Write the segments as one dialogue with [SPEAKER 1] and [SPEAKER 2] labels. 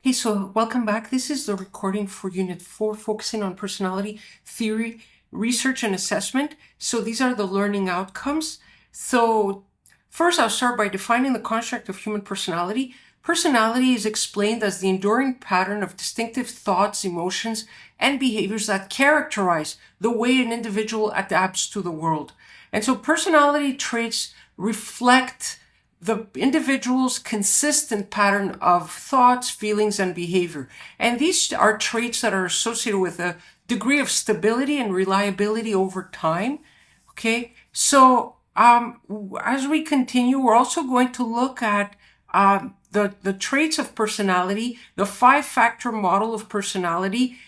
[SPEAKER 1] Hey, so welcome back. This is the recording for Unit 4, focusing on personality theory, research, and assessment. So these are the learning outcomes. So first, I'll start by defining the construct of human personality. Personality is explained as the enduring pattern of distinctive thoughts, emotions, and behaviors that characterize the way an individual adapts to the world. And so personality traits reflect the individual's consistent pattern of thoughts, feelings, and behavior. And these are traits that are associated with a degree of stability and reliability over time. Okay, so as we continue, we're also going to look at the traits of personality, the 5-factor model of personality,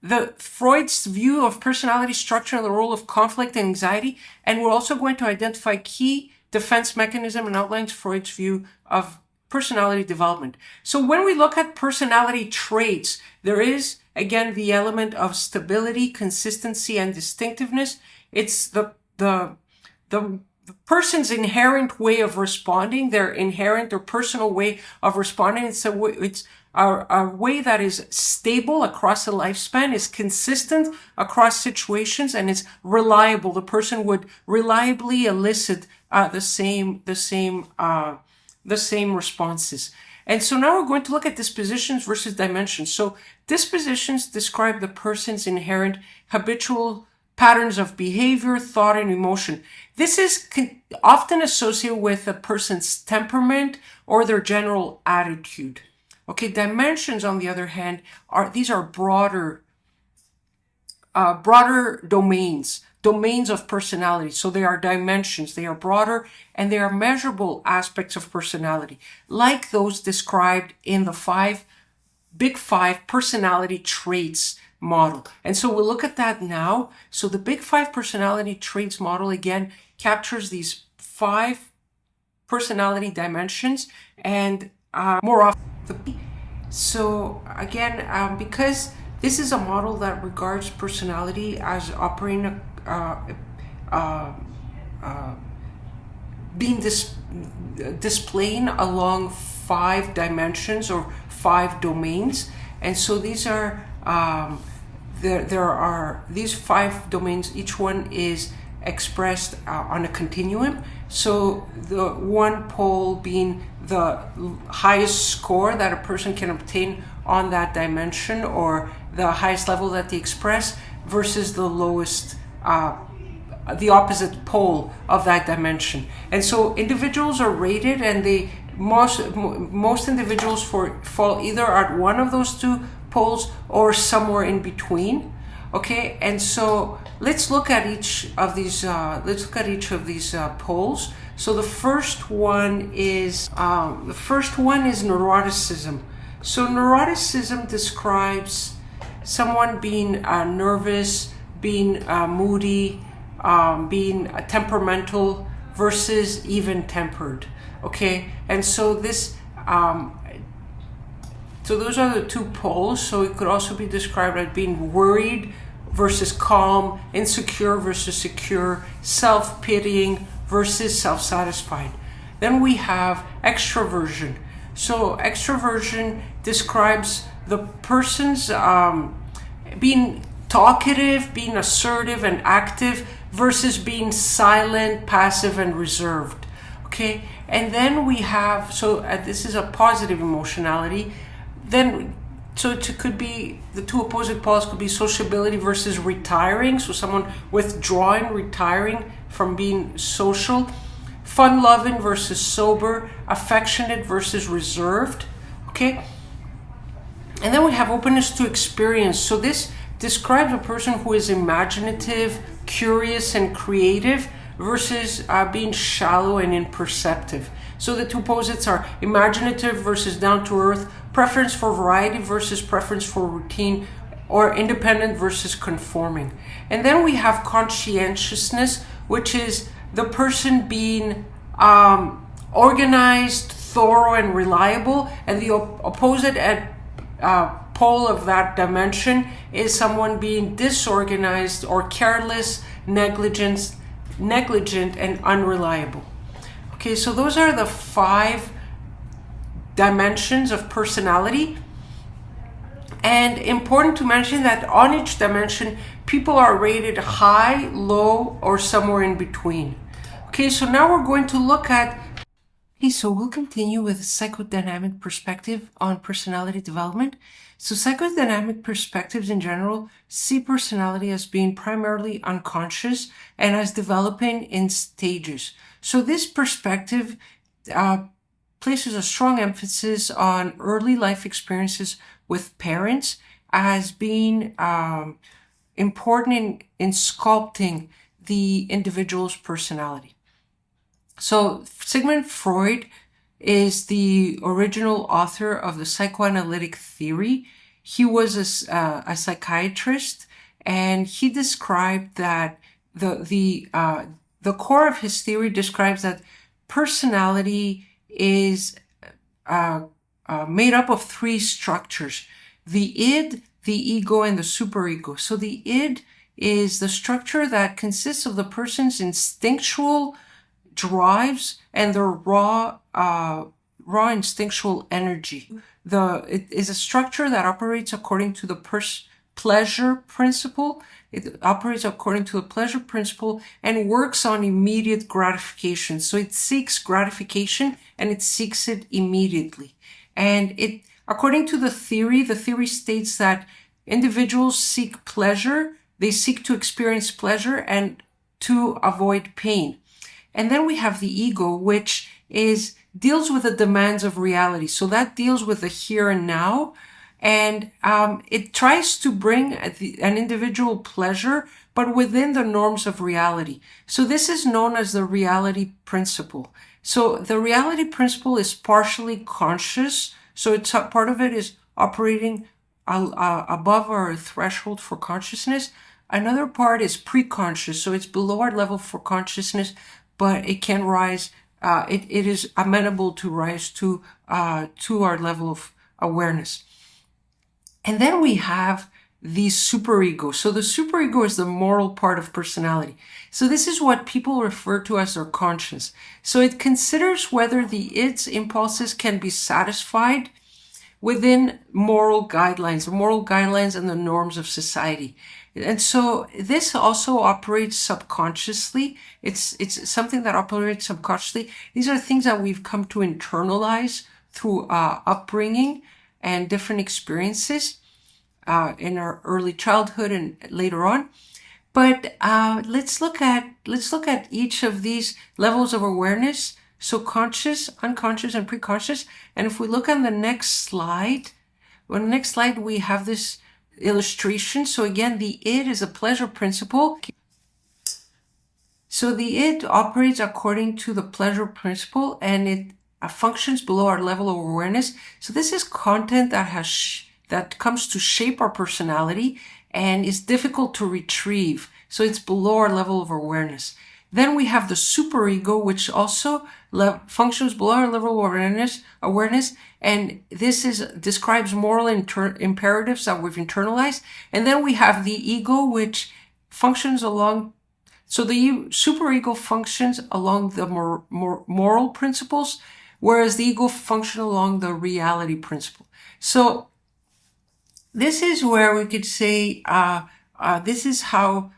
[SPEAKER 1] the Freud's view of personality structure and the role of conflict and anxiety, and we're also going to identify key defense mechanism and outlines Freud's view of personality development. So when we look at personality traits, there is, again, the element of stability, consistency, and distinctiveness. It's the person's inherent way of responding, their inherent or personal way of responding. It's a way that is stable across a lifespan, is consistent across situations, and is reliable. The person would reliably elicit the same responses. And so now we're going to look at dispositions versus dimensions. So dispositions describe the person's inherent habitual patterns of behavior, thought, and emotion. This is often associated with a person's temperament or their general attitude. Okay, dimensions, on the other hand, are broader domains of personality. So they are dimensions, they are broader, and they are measurable aspects of personality, like those described in the Big Five personality traits model. And so we'll look at that now. So the Big Five personality traits model, again, captures these 5 personality dimensions, and more often so again, because this is a model that regards personality as operating displaying along 5 dimensions or 5 domains. And so these are there are these 5 domains. Each one is expressed on a continuum. So the one pole being the highest score that a person can obtain on that dimension, or the highest level that they express, versus the lowest, the opposite pole of that dimension. And so individuals are rated, and most individuals fall either at one of those 2 poles or somewhere in between. Okay, and so let's look at each of these. Poles. So the first one is neuroticism. So neuroticism describes someone being nervous, being moody, being temperamental versus even-tempered. Okay, and so this. So those are the 2 poles. So it could also be described as being worried versus calm, insecure versus secure, self-pitying versus self-satisfied. Then we have extroversion. So extroversion describes the person's being talkative, being assertive and active, versus being silent, passive, and reserved. Okay, and then we have, this is a positive emotionality. Then, so it could be, the 2 opposite poles could be sociability versus retiring. So someone withdrawing, retiring from being social. Fun-loving versus sober. Affectionate versus reserved. Okay. And then we have openness to experience. So this describes a person who is imaginative, curious, and creative, versus being shallow and imperceptive. So the 2 opposites are imaginative versus down-to-earth, preference for variety versus preference for routine, or independent versus conforming. And then we have conscientiousness, which is the person being organized, thorough, and reliable. And the opposite pole of that dimension is someone being disorganized or careless, negligent, and unreliable. Okay, so those are the 5 dimensions of personality. And important to mention that on each dimension, people are rated high, low, or somewhere in between. Okay, so now we're going to look at. Okay, so we'll continue with a psychodynamic perspective on personality development. So psychodynamic perspectives in general see personality as being primarily unconscious and as developing in stages. So this perspective places a strong emphasis on early life experiences with parents as being important in sculpting the individual's personality. So Sigmund Freud is the original author of the psychoanalytic theory. He was a psychiatrist, and he described that the core of his theory describes that personality is made up of three structures: the id, the ego, and the superego. So the id is the structure that consists of the person's instinctual drives and their raw instinctual energy. It is a structure that operates according to the pleasure principle. It operates according to the pleasure principle and works on immediate gratification. So it seeks gratification and it seeks it immediately. And according to the theory states that individuals seek pleasure, they seek to experience pleasure and to avoid pain. And then we have the ego, which deals with the demands of reality. So that deals with the here and now. And it tries to bring an individual pleasure, but within the norms of reality. So this is known as the reality principle. So the reality principle is partially conscious. So part of it is operating above our threshold for consciousness. Another part is pre-conscious. So it's below our level for consciousness, but it can rise. It is amenable to rise to our level of awareness. And then we have the superego. So the superego is the moral part of personality. So this is what people refer to as their conscience. So it considers whether the id's impulses can be satisfied within moral guidelines and the norms of society. And so this also operates subconsciously. It's something that operates subconsciously. These are things that we've come to internalize through upbringing and different experiences in our early childhood and later on. But let's look at each of these levels of awareness. So conscious, unconscious, and preconscious. And if we look on the next slide, we have this illustration. So again, the id is a pleasure principle. So the id operates according to the pleasure principle, and it functions below our level of awareness. So this is content that comes to shape our personality and is difficult to retrieve. So it's below our level of awareness. Then we have the superego, which also functions below our level of awareness, and this describes moral imperatives that we've internalized. And then we have the ego, which functions along. So the superego functions along the moral principles, whereas the ego functions along the reality principle. So this is where we could say this is how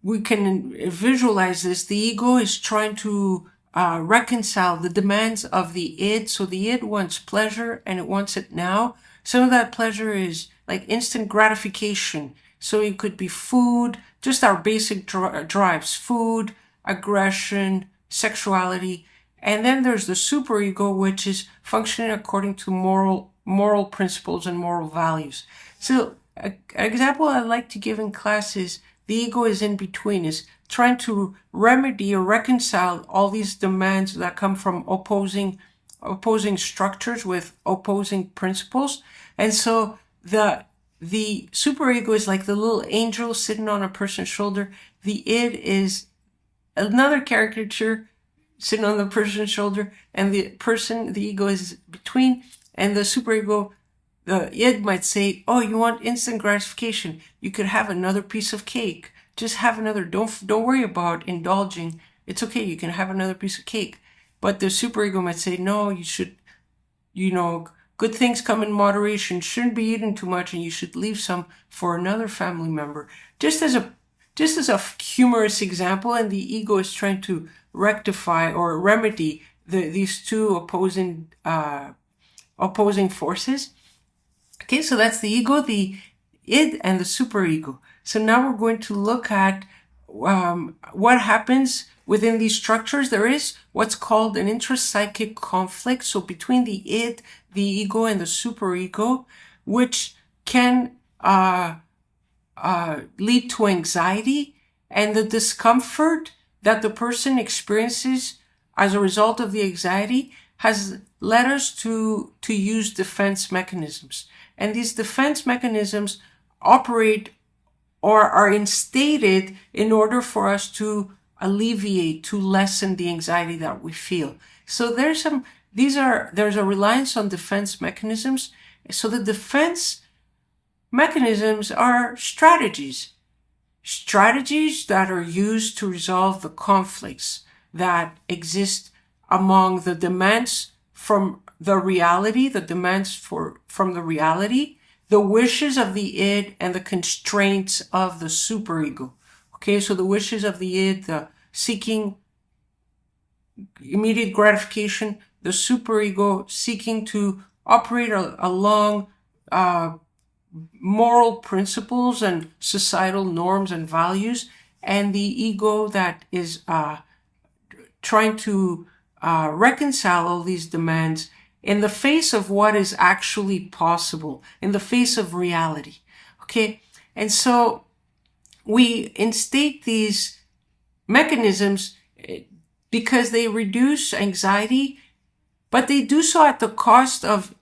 [SPEAKER 1] we can visualize this. The ego is trying to reconcile the demands of the id. So the id wants pleasure and it wants it now. Some of that pleasure is like instant gratification. So it could be food, just our basic drives, food, aggression, sexuality. And then there's the superego, which is functioning according to moral principles and moral values. So an example I like to give in class is the ego is in between, is trying to remedy or reconcile all these demands that come from opposing structures with opposing principles. And so the superego is like the little angel sitting on a person's shoulder. The id is another caricature sitting on the person's shoulder, and the ego is between, and the superego, the id might say, oh, you want instant gratification. You could have another piece of cake. Just have another. Don't worry about indulging. It's okay. You can have another piece of cake. But the superego might say, no, you should, Good things come in moderation. Shouldn't be eaten too much, and you should leave some for another family member. Just as a humorous example, and the ego is trying to rectify or remedy these two opposing forces. Okay, so that's the ego, the id, and the superego. So now we're going to look at what happens within these structures. There is what's called an intrapsychic conflict, so between the id, the ego, and the superego, which can lead to anxiety and the discomfort that the person experiences as a result of the anxiety has led us to use defense mechanisms. And these defense mechanisms operate or are instated in order for us to alleviate, to lessen the anxiety that we feel. So there's a reliance on defense mechanisms. So the defense mechanisms are strategies that are used to resolve the conflicts that exist among the demands from the reality, the wishes of the id, and the constraints of the superego. Okay, so the wishes of the id, the seeking immediate gratification, the superego seeking to operate along moral principles and societal norms and values, and the ego that is trying to reconcile all these demands in the face of what is actually possible, in the face of reality. Okay, and so we instate these mechanisms because they reduce anxiety, but they do so at the cost of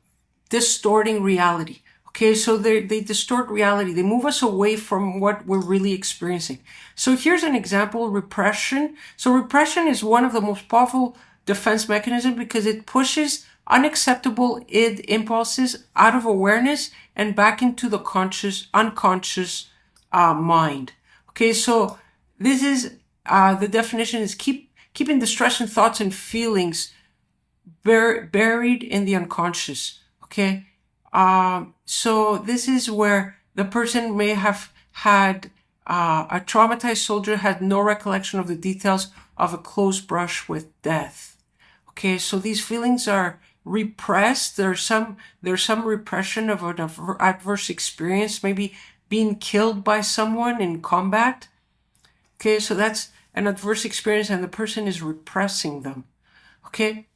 [SPEAKER 1] distorting reality. Okay, so they distort reality. They move us away from what we're really experiencing. So here's an example, repression. So repression is one of the most powerful defense mechanisms because it pushes unacceptable id impulses out of awareness and back into the unconscious mind. Okay, so this is, the definition is keeping distressing thoughts and feelings buried in the unconscious. Okay. So this is where the person may have had a traumatized soldier had no recollection of the details of a close brush with death. Okay, so these feelings are repressed. There's some repression of an adverse experience, maybe being killed by someone in combat. Okay, so that's an adverse experience, and the person is repressing them. Okay,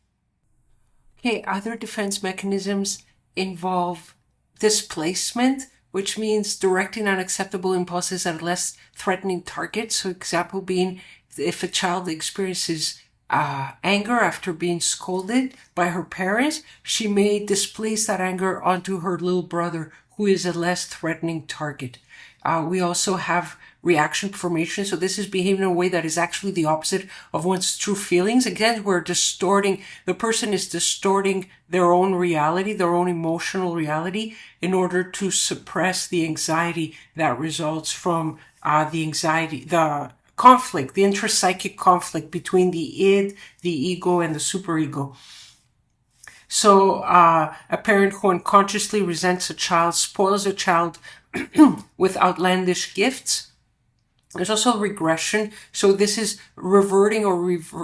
[SPEAKER 1] other defense mechanisms involve displacement, which means directing unacceptable impulses at less threatening targets. So example being, if a child experiences anger after being scolded by her parents, she may displace that anger onto her little brother, who is a less threatening target. We also have reaction formation. So this is behaving in a way that is actually the opposite of one's true feelings. Again, the person is distorting their own reality, their own emotional reality, in order to suppress the anxiety that results from the conflict, the intrapsychic conflict between the id, the ego, and the superego. So a parent who unconsciously resents a child, spoils a child with outlandish gifts. There's also regression. So this is reverting or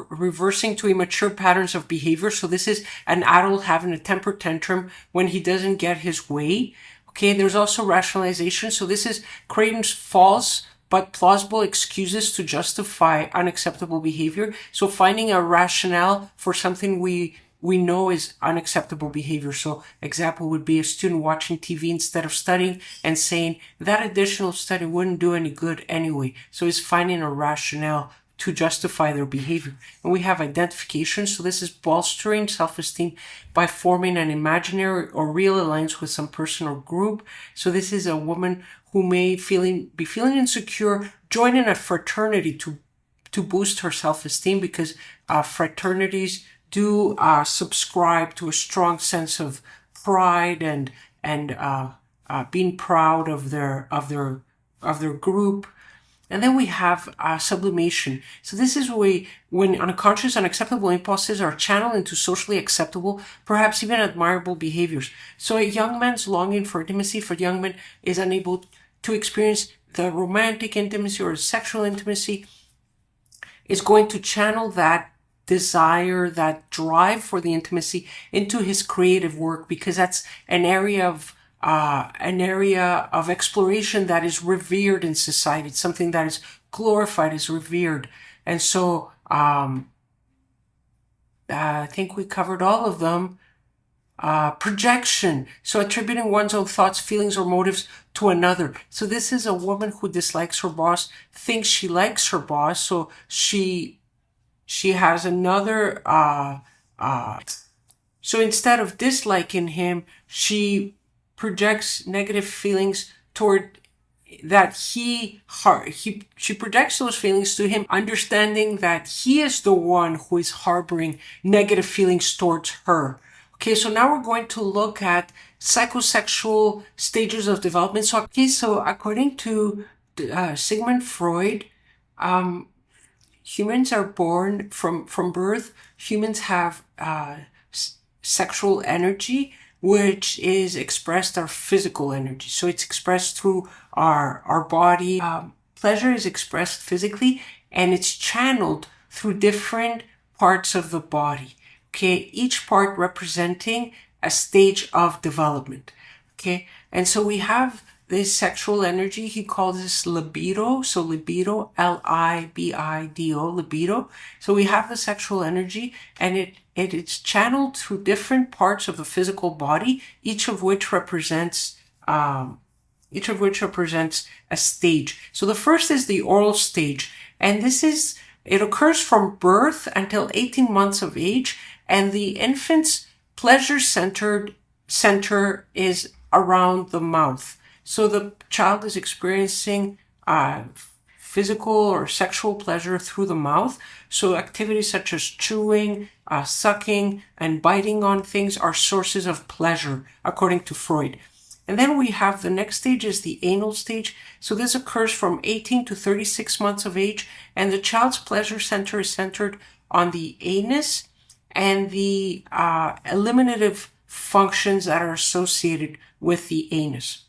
[SPEAKER 1] reversing to immature patterns of behavior. So this is an adult having a temper tantrum when he doesn't get his way. Okay, there's also rationalization. So this is creating false but plausible excuses to justify unacceptable behavior. So finding a rationale for something we know is unacceptable behavior. So example would be a student watching TV instead of studying and saying that additional study wouldn't do any good anyway. So he's finding a rationale to justify their behavior. And we have identification. So this is bolstering self-esteem by forming an imaginary or real alliance with some person or group. So this is a woman who may be feeling insecure, joining a fraternity to boost her self-esteem, because fraternities do subscribe to a strong sense of pride and being proud of their group. And then we have sublimation. So this is when unconscious, unacceptable impulses are channeled into socially acceptable, perhaps even admirable behaviors. So a young man's longing for intimacy for young men is unable to experience the romantic intimacy or sexual intimacy, is going to channel that desire, that drive for the intimacy into his creative work, because that's an area of exploration that is revered in society. It's something that is glorified, is revered. And so I think we covered all of them. Projection. So attributing one's own thoughts, feelings, or motives to another. So this is a woman who dislikes her boss, thinks she likes her boss, so she has another, so instead of disliking him, she projects negative feelings toward that she projects those feelings to him, understanding that he is the one who is harboring negative feelings towards her. Okay, so now we're going to look at psychosexual stages of development. So according to Sigmund Freud, humans are born from birth. Humans have sexual energy, which is expressed our physical energy. So it's expressed through our body. Pleasure is expressed physically, and it's channeled through different parts of the body. Okay, each part representing a stage of development. Okay, and so we have this sexual energy. He calls this libido. So libido, L-I-B-I-D-O, libido. So we have the sexual energy, and it's channeled through different parts of the physical body, each of which represents a stage. So the first is the oral stage, and it occurs from birth until 18 months of age. And the infant's pleasure center is around the mouth. So the child is experiencing physical or sexual pleasure through the mouth. So activities such as chewing, sucking, and biting on things are sources of pleasure, according to Freud. And then we have the next stage is the anal stage. So this occurs from 18 to 36 months of age, and the child's pleasure center is centered on the anus and the eliminative functions that are associated with the anus.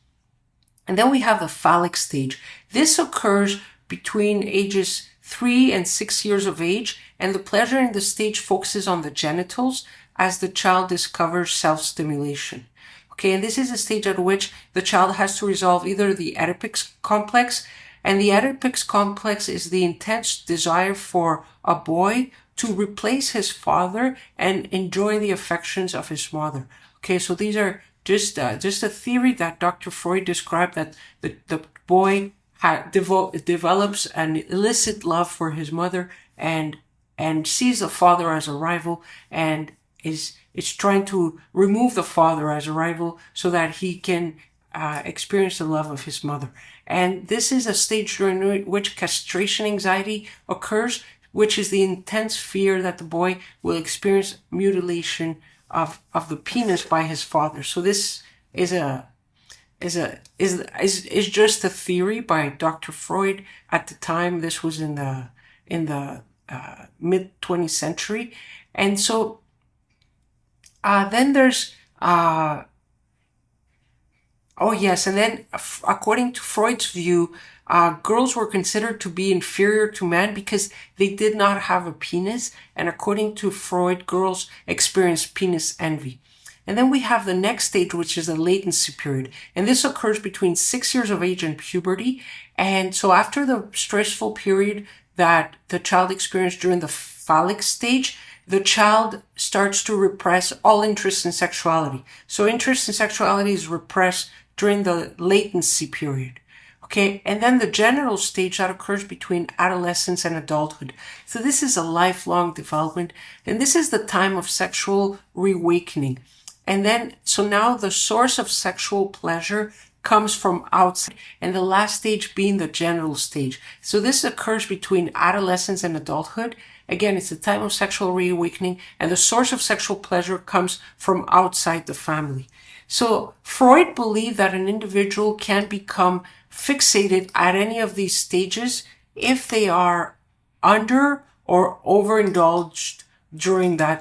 [SPEAKER 1] And then we have the phallic stage. This occurs between ages 3 and 6 years of age, and the pleasure in the stage focuses on the genitals as the child discovers self-stimulation. Okay, and this is a stage at which the child has to resolve either the Oedipus complex, and the Oedipus complex is the intense desire for a boy to replace his father and enjoy the affections of his mother. Okay, so these are just a theory that Dr. Freud described, that the boy develops an illicit love for his mother and sees the father as a rival, and is trying to remove the father as a rival so that he can experience the love of his mother. And this is a stage during which castration anxiety occurs, which is the intense fear that the boy will experience mutilation of the penis by his father. So this is just a theory by Dr. Freud at the time. This was in the mid 20th century, and so then there's and then according to Freud's view, girls were considered to be inferior to men because they did not have a penis. And according to Freud, girls experienced penis envy. And then we have the next stage, which is the latency period. And this occurs between 6 years of age and puberty. And so after the stressful period that the child experienced during the phallic stage, the child starts to repress all interest in sexuality. So interest in sexuality is repressed during the latency period. Okay, and then the genital stage that occurs between adolescence and adulthood. So this is a lifelong development, and this is the time of sexual reawakening. And then, so now the source of sexual pleasure comes from outside, and the last stage being the genital stage. So this occurs between adolescence and adulthood. Again, it's a time of sexual reawakening, and the source of sexual pleasure comes from outside the family. So Freud believed that an individual can become fixated at any of these stages if they are under or overindulged during that